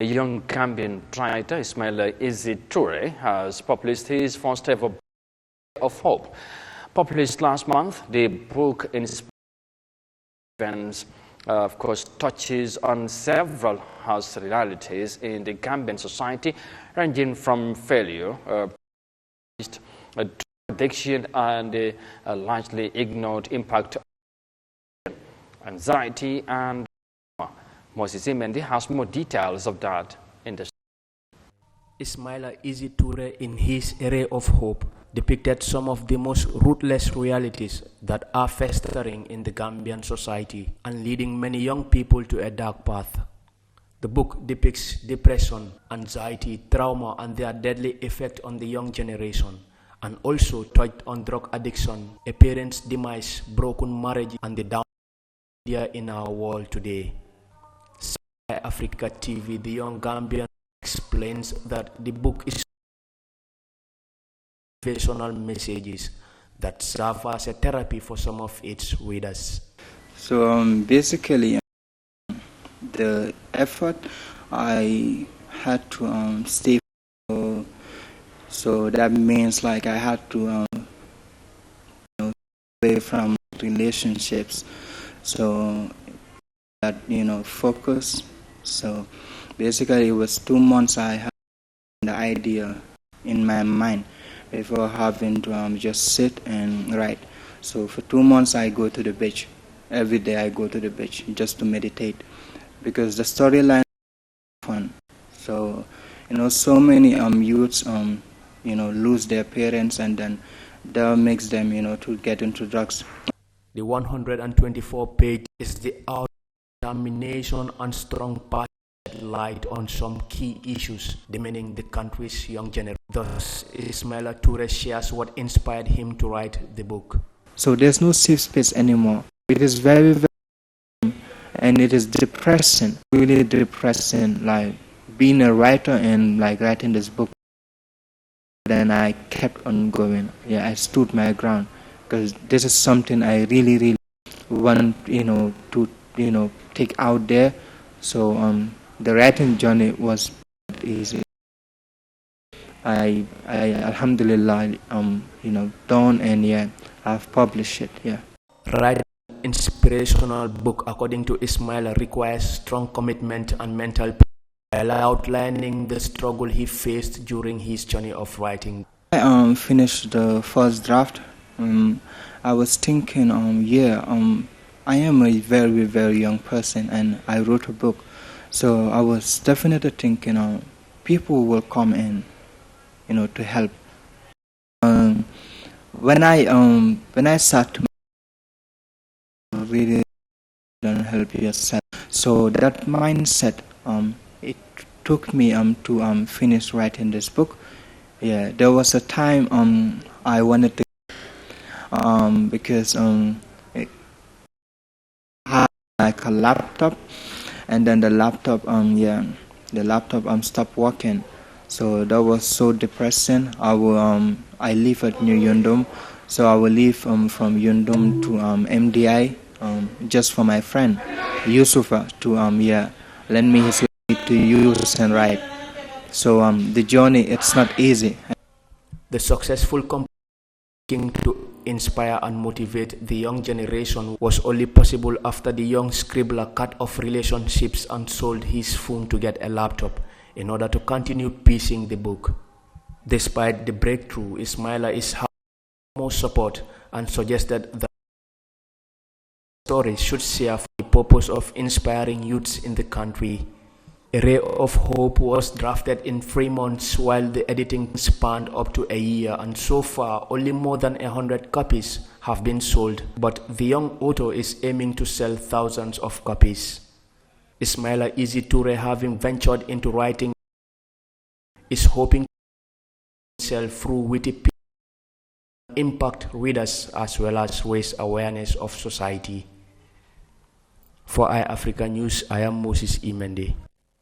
A young Gambian writer, Ismaila Toure, has published his first ever book of hope. Published last month, the book inspires events, of course, touches on several harsh realities in the Gambian society, ranging from failure, addiction, and a largely ignored impact on anxiety and Moses Imendi has more details of that in the Ismaila Toure, in his Ray of Hope, depicted some of the most ruthless realities that are festering in the Gambian society and leading many young people to a dark path. The book depicts depression, anxiety, trauma, and their deadly effect on the young generation, and also touched on drug addiction, a parent's demise, broken marriage, and the downfall in our world today. Eyeafrica TV, the young Gambian, explains that the book is motivational messages that serve as a therapy for some of its readers. So basically, the effort I had to stay. So that means like I had to away from relationships. So that focus. So basically, it was 2 months I had the idea in my mind before having to just sit and write. So for 2 months I go to the beach. Every day I go to the beach just to meditate, because the storyline is fun. So so many youths lose their parents, and then that makes them to get into drugs. The 124 page is the determination and strong passion light on some key issues demanding the country's young generation. Thus, Ismaila Toure shares what inspired him to write the book. So there's no safe space anymore. It is very, very, and it is depressing, really depressing, like being a writer and like writing this book. Then I kept on going. Yeah, I stood my ground, because this is something I really, really want, to, take out there. So the writing journey was not easy. I alhamdulillah, done, and yeah, I've published it. Yeah. Writing an inspirational book, according to Ismaila, requires strong commitment and mental peace. While outlining the struggle he faced during his journey of writing. I finished the first draft. I was thinking, I am a very, very young person, and I wrote a book. So I was definitely thinking, people will come in, to help. When I start to really don't help yourself. So that mindset, it took me to finish writing this book. Yeah, there was a time I wanted to because it had like a laptop, and then the laptop stopped working. So that was so depressing. I live at New Yundum, so I will leave from Yundum to MDI just for my friend Yusufa to lend me his to use and write. So the journey, it's not easy. The successful campaign to inspire and motivate the young generation was only possible after the young scribbler cut off relationships and sold his phone to get a laptop in order to continue piecing the book. Despite the breakthrough, Ismaila is more support and suggested that the story should serve the purpose of inspiring youths in the country. A Ray of Hope was drafted in 3 months, while the editing spanned up to a year, and so far only more than 100 copies have been sold, but the young author is aiming to sell thousands of copies. Ismaila Toure, having ventured into writing, is hoping to sell through witty impact readers as well as raise awareness of society. For Eyeafrica News, I am Moses Imendi.